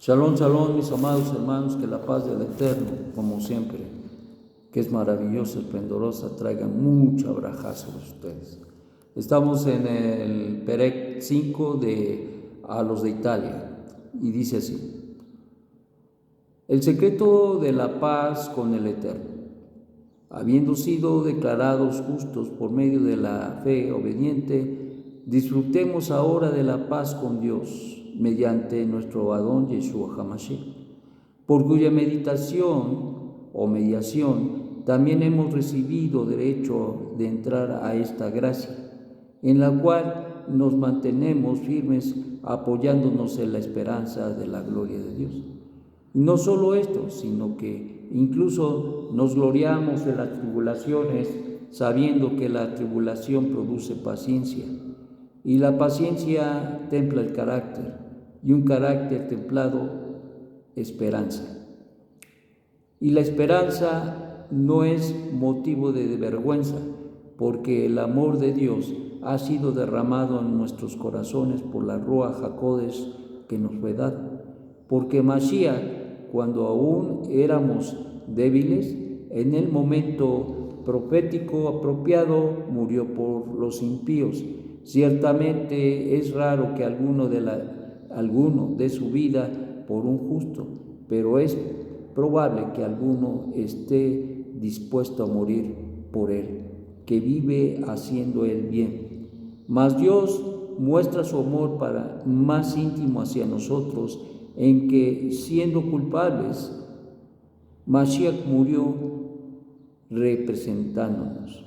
Shalom, shalom, mis amados hermanos, que la paz del Eterno, como siempre, que es maravillosa, esplendorosa, traiga mucha braja sobre ustedes. Estamos en el Perec 5 a los de Italia, y dice así: el secreto de la paz con el Eterno. Habiendo sido declarados justos por medio de la fe obediente, disfrutemos ahora de la paz con Dios, mediante nuestro Adón Yeshua HaMashiach, por cuya meditación o mediación también hemos recibido derecho de entrar a esta gracia, en la cual nos mantenemos firmes apoyándonos en la esperanza de la gloria de Dios. Y no solo esto, sino que incluso nos gloriamos en las tribulaciones, sabiendo que la tribulación produce paciencia, y la paciencia templa el carácter, y un carácter templado, esperanza. Y la esperanza no es motivo de vergüenza, porque el amor de Dios ha sido derramado en nuestros corazones por la Ruach HaKodesh que nos fue dada. Porque Mashiach, cuando aún éramos débiles, en el momento profético apropiado, murió por los impíos. Ciertamente es raro que alguno dé su vida por un justo, pero es probable que alguno esté dispuesto a morir por él, que vive haciendo el bien. Mas Dios muestra su amor más íntimo hacia nosotros, en que, siendo culpables, Mashiach murió representándonos.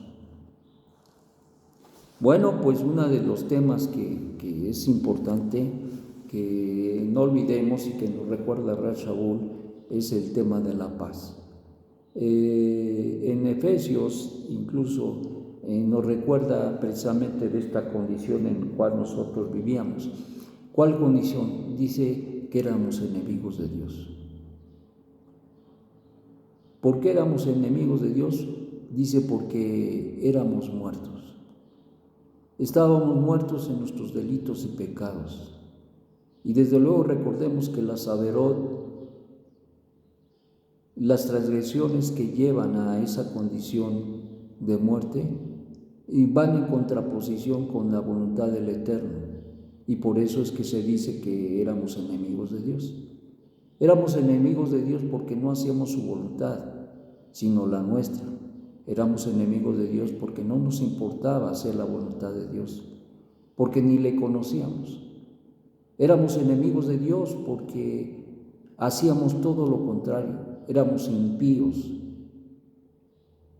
Bueno, pues uno de los temas que es importante que no olvidemos y que nos recuerda Rab Shaul es el tema de la paz. En Efesios incluso nos recuerda precisamente de esta condición en la cual nosotros vivíamos. ¿Cuál condición? Dice que éramos enemigos de Dios. ¿Por qué éramos enemigos de Dios? Dice porque éramos muertos. Estábamos muertos en nuestros delitos y pecados. Y desde luego recordemos que la Saberot, las transgresiones que llevan a esa condición de muerte, van en contraposición con la voluntad del Eterno. Y por eso es que se dice que éramos enemigos de Dios. Éramos enemigos de Dios porque no hacíamos su voluntad, sino la nuestra. Éramos enemigos de Dios porque no nos importaba hacer la voluntad de Dios, porque ni le conocíamos. Éramos enemigos de Dios porque hacíamos todo lo contrario, éramos impíos.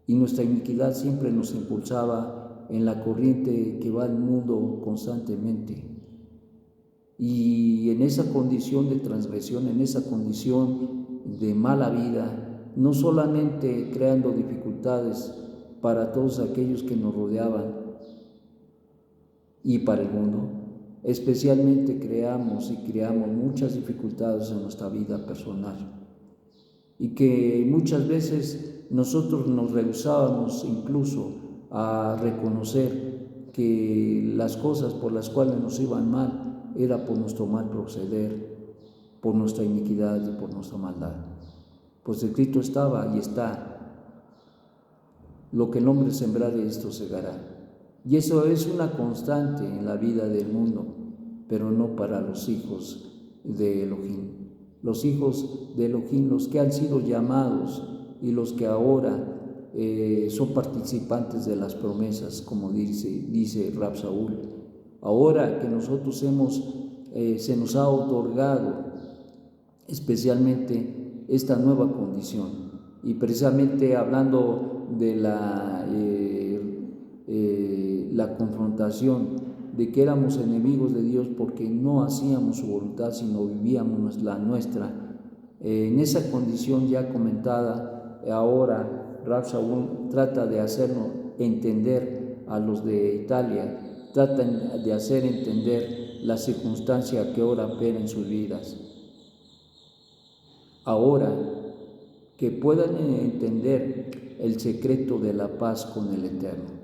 Y nuestra iniquidad siempre nos impulsaba en la corriente que va al mundo constantemente. Y en esa condición de transgresión, en esa condición de mala vida, no solamente creando dificultades para todos aquellos que nos rodeaban y para el mundo, especialmente creamos muchas dificultades en nuestra vida personal, y que muchas veces nosotros nos rehusábamos incluso a reconocer que las cosas por las cuales nos iban mal era por nuestro mal proceder, por nuestra iniquidad y por nuestra maldad. Pues escrito estaba y está: lo que el hombre sembrare, esto segará. Y eso es una constante en la vida del mundo, pero no para los hijos de Elohim. Los hijos de Elohim, los que han sido llamados y los que ahora son participantes de las promesas, como dice Rab Shaul. Ahora que nosotros se nos ha otorgado especialmente esta nueva condición, y precisamente hablando de la confrontación de que éramos enemigos de Dios porque no hacíamos su voluntad, sino vivíamos la nuestra. En esa condición ya comentada, ahora Rab Shaul trata de hacernos entender a los de Italia, tratan de hacer entender la circunstancia que ahora opera en sus vidas. Ahora que puedan entender el secreto de la paz con el Eterno.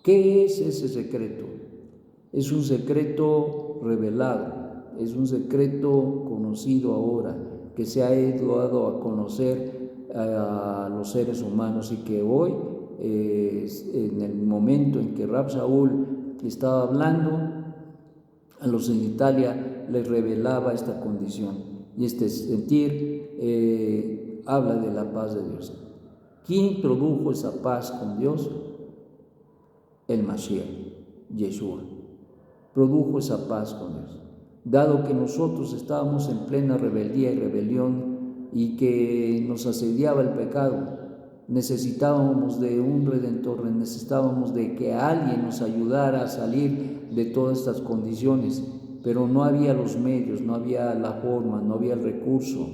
¿Qué es ese secreto? Es un secreto revelado, es un secreto conocido ahora, que se ha dado a conocer a los seres humanos, y que hoy, en el momento en que Rab Shaul estaba hablando, a los en Italia les revelaba esta condición, y este sentir habla de la paz de Dios. ¿Quién produjo esa paz con Dios? El Mashiach, Yeshua, produjo esa paz con Dios. Dado que nosotros estábamos en plena rebeldía y rebelión, y que nos asediaba el pecado, necesitábamos de un Redentor, necesitábamos de que alguien nos ayudara a salir de todas estas condiciones, pero no había los medios, no había la forma, no había el recurso.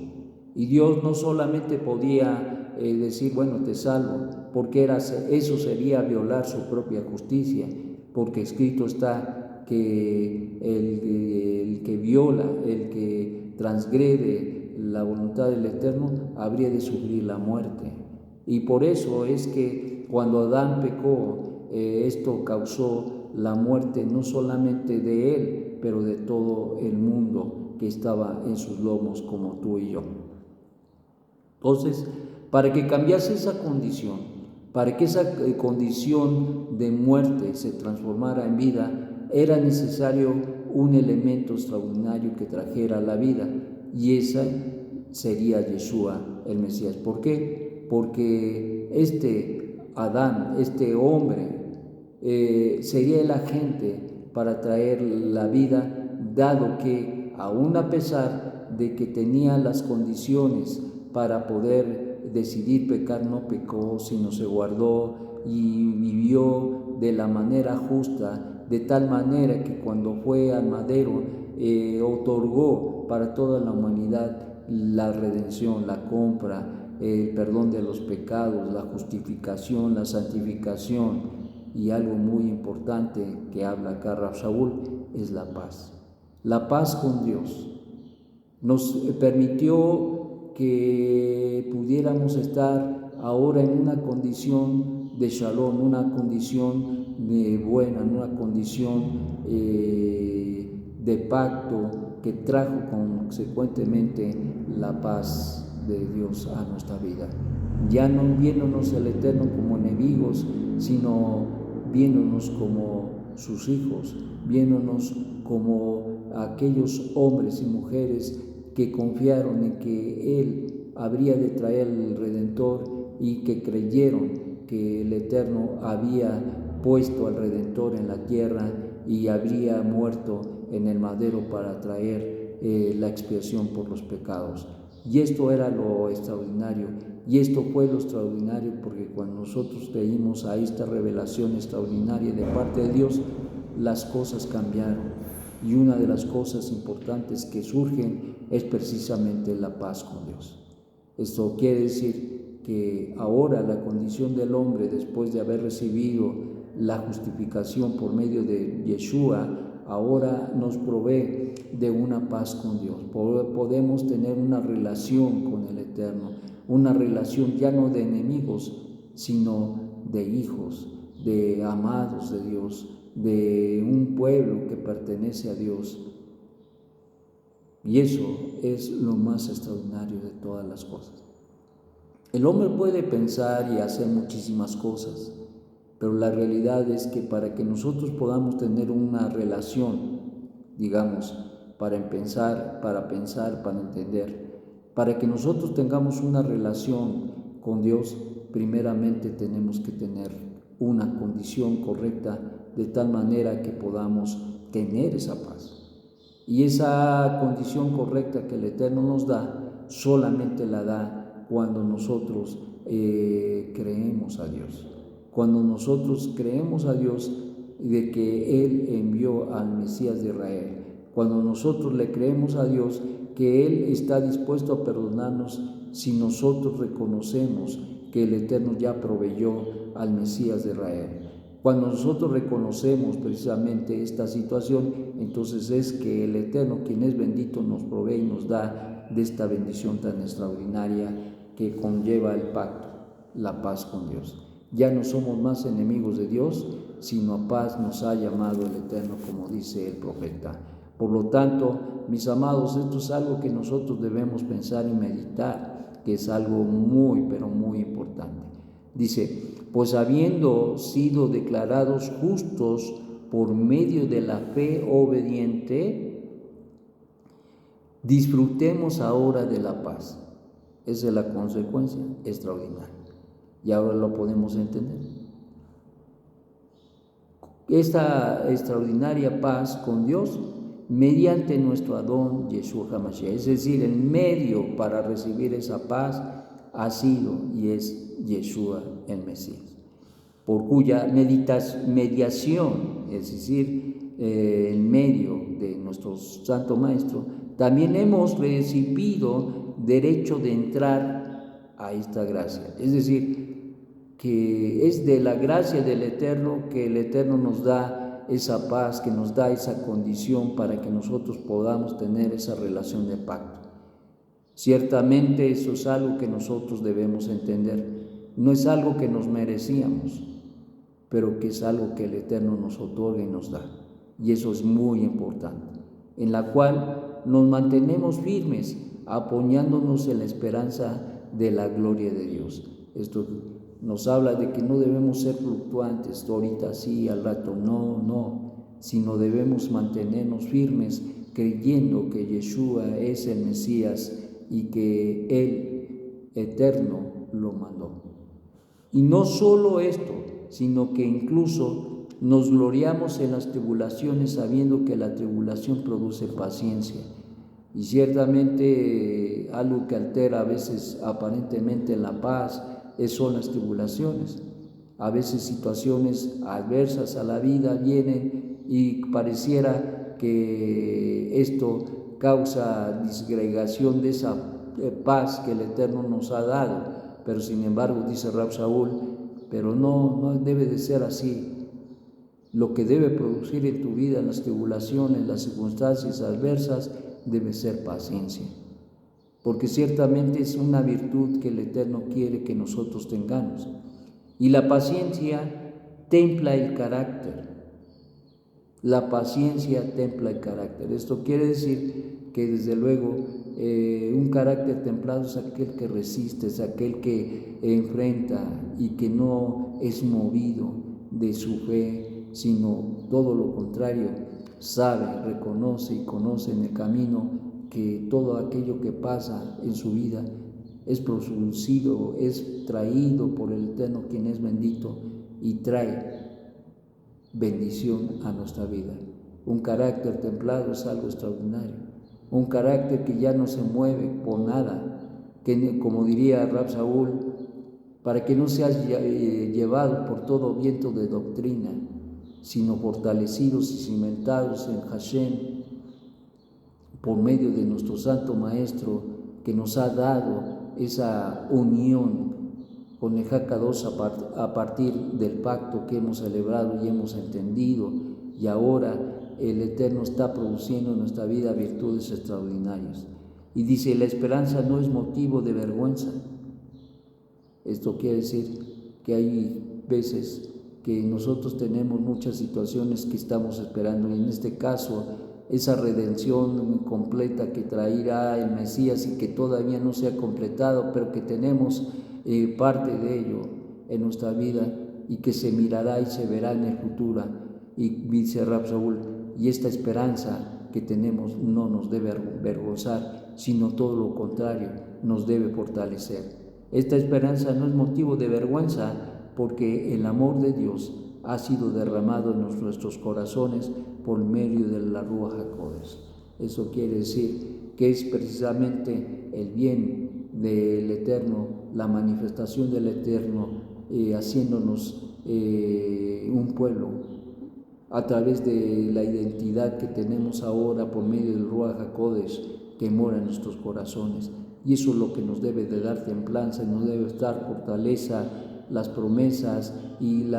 Y Dios no solamente podía decir, bueno, te salvo, porque eso sería violar su propia justicia, porque escrito está que el que viola, el que transgrede la voluntad del Eterno, habría de sufrir la muerte. Y por eso es que cuando Adán pecó, esto causó la muerte no solamente de él, pero de todo el mundo que estaba en sus lomos, como tú y yo. Entonces, para que cambiase esa condición, para que esa condición de muerte se transformara en vida, era necesario un elemento extraordinario que trajera la vida, y ese sería Yeshua, el Mesías. ¿Por qué? Porque este Adán, este hombre, sería el agente para traer la vida, dado que, aún a pesar de que tenía las condiciones para poder decidir pecar, no pecó, sino se guardó y vivió de la manera justa, de tal manera que cuando fue al madero, otorgó para toda la humanidad la redención, la compra, el perdón de los pecados, la justificación, la santificación. Y algo muy importante que habla acá Rab Shaul es la paz. La paz con Dios nos permitió que pudiéramos estar ahora en una condición de shalom, una condición buena, una condición de pacto que trajo consecuentemente la paz de Dios a nuestra vida. Ya no viéndonos el Eterno como enemigos, sino viéndonos como sus hijos, viéndonos como aquellos hombres y mujeres que confiaron en que Él habría de traer el Redentor, y que creyeron que el Eterno había puesto al Redentor en la tierra y habría muerto en el madero para traer la expiación por los pecados. Y esto era lo extraordinario, y esto fue lo extraordinario, porque cuando nosotros creímos a esta revelación extraordinaria de parte de Dios, las cosas cambiaron. Y una de las cosas importantes que surgen es precisamente la paz con Dios. Esto quiere decir que ahora la condición del hombre, después de haber recibido la justificación por medio de Yeshua, ahora nos provee de una paz con Dios. Podemos tener una relación con el Eterno, una relación ya no de enemigos, sino de hijos, de amados de Dios, de un pueblo que pertenece a Dios. Y eso es lo más extraordinario de todas las cosas. El hombre puede pensar y hacer muchísimas cosas, pero la realidad es que para que nosotros podamos tener una relación, digamos, para pensar, para entender, para que nosotros tengamos una relación con Dios, primeramente tenemos que tener una condición correcta, de tal manera que podamos tener esa paz. Y esa condición correcta que el Eterno nos da, solamente la da cuando nosotros creemos a Dios. Cuando nosotros creemos a Dios de que Él envió al Mesías de Israel, cuando nosotros le creemos a Dios que Él está dispuesto a perdonarnos si nosotros reconocemos que el Eterno ya proveyó al Mesías de Israel. Cuando nosotros reconocemos precisamente esta situación, entonces es que el Eterno, quien es bendito, nos provee y nos da de esta bendición tan extraordinaria que conlleva el pacto, la paz con Dios. Ya no somos más enemigos de Dios, sino a paz nos ha llamado el Eterno, como dice el profeta. Por lo tanto, mis amados, esto es algo que nosotros debemos pensar y meditar, que es algo muy, pero muy importante. Dice, pues habiendo sido declarados justos por medio de la fe obediente, disfrutemos ahora de la paz. Esa es la consecuencia extraordinaria. Y ahora lo podemos entender. Esta extraordinaria paz con Dios mediante nuestro Adón Yeshua HaMashiach, es decir, el medio para recibir esa paz ha sido y es Yeshua el Mesías, por cuya mediación, es decir, en medio de nuestro Santo Maestro, también hemos recibido derecho de entrar a esta gracia. Es decir, que es de la gracia del Eterno que el Eterno nos da esa paz, que nos da esa condición para que nosotros podamos tener esa relación de pacto. Ciertamente eso es algo que nosotros debemos entender. No es algo que nos merecíamos, pero que es algo que el Eterno nos otorga y nos da. Y eso es muy importante, en la cual nos mantenemos firmes, apoyándonos en la esperanza de la gloria de Dios. Esto nos habla de que no debemos ser fluctuantes, ahorita sí, al rato no, sino debemos mantenernos firmes, creyendo que Yeshua es el Mesías y que Él, eterno, lo mandó. Y no solo esto, sino que incluso nos gloriamos en las tribulaciones, sabiendo que la tribulación produce paciencia. Y ciertamente algo que altera a veces aparentemente la paz son las tribulaciones. A veces situaciones adversas a la vida vienen y pareciera que esto causa disgregación de esa paz que el Eterno nos ha dado. Pero sin embargo, dice Rab Shaul, pero no debe de ser así. Lo que debe producir en tu vida, las tribulaciones, las circunstancias adversas, debe ser paciencia. Porque ciertamente es una virtud que el Eterno quiere que nosotros tengamos. Y la paciencia templa el carácter. La paciencia templa el carácter. Esto quiere decir que desde luego un carácter templado es aquel que resiste, es aquel que enfrenta y que no es movido de su fe, sino todo lo contrario, sabe, reconoce y conoce en el camino que todo aquello que pasa en su vida es producido, es traído por el Eterno, quien es bendito y trae bendición a nuestra vida. Un carácter templado es algo extraordinario, un carácter que ya no se mueve por nada, que como diría Rab Shaul, para que no seas llevado por todo viento de doctrina, sino fortalecidos y cimentados en Hashem, por medio de nuestro Santo Maestro, que nos ha dado esa unión con el Hakadosh a partir del pacto que hemos celebrado y hemos entendido, y ahora el Eterno está produciendo en nuestra vida virtudes extraordinarias. Y dice, la esperanza no es motivo de vergüenza. Esto quiere decir que hay veces que nosotros tenemos muchas situaciones que estamos esperando, y en este caso esa redención completa que traerá el Mesías y que todavía no se ha completado, pero que tenemos parte de ello en nuestra vida y que se mirará y se verá en el futuro. Y dice Rab Shaul, y esta esperanza que tenemos no nos debe avergonzar, sino todo lo contrario, nos debe fortalecer. Esta esperanza no es motivo de vergüenza, porque el amor de Dios ha sido derramado en nuestros corazones por medio de la Ruach HaKodesh. Eso quiere decir que es precisamente el bien del Eterno, la manifestación del Eterno, haciéndonos un pueblo a través de la identidad que tenemos ahora por medio del Ruach HaKodesh que mora en nuestros corazones. Y eso es lo que nos debe de dar templanza, nos debe dar fortaleza, las promesas y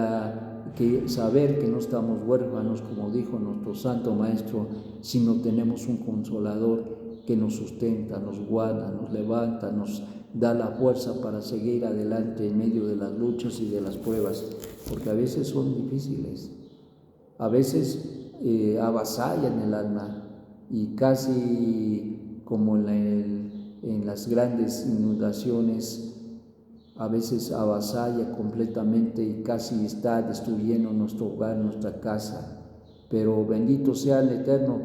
que saber que no estamos huérfanos, como dijo nuestro Santo Maestro, sino tenemos un Consolador que nos sustenta, nos guarda, nos levanta, nos da la fuerza para seguir adelante en medio de las luchas y de las pruebas, porque a veces son difíciles, a veces avasallan el alma, y casi como en las grandes inundaciones, a veces avasalla completamente y casi está destruyendo nuestro hogar, nuestra casa. Pero bendito sea el Eterno,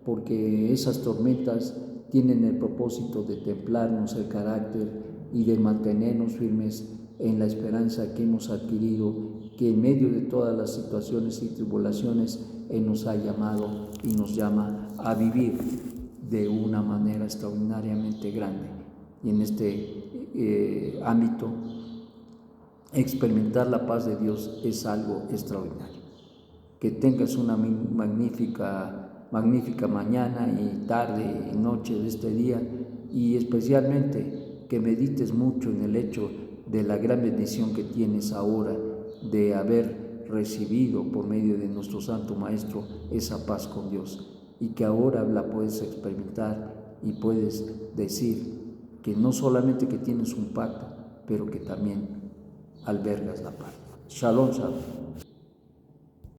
porque esas tormentas tienen el propósito de templarnos el carácter y de mantenernos firmes en la esperanza que hemos adquirido, que en medio de todas las situaciones y tribulaciones Él nos ha llamado y nos llama a vivir de una manera extraordinariamente grande. Y en este ámbito, experimentar la paz de Dios es algo extraordinario. Que tengas una magnífica mañana y tarde y noche de este día, y especialmente que medites mucho en el hecho de la gran bendición que tienes ahora de haber recibido por medio de nuestro Santo Maestro esa paz con Dios, y que ahora la puedes experimentar y puedes decir que no solamente que tienes un pacto, pero que también albergas la paz. Shalom, shalom.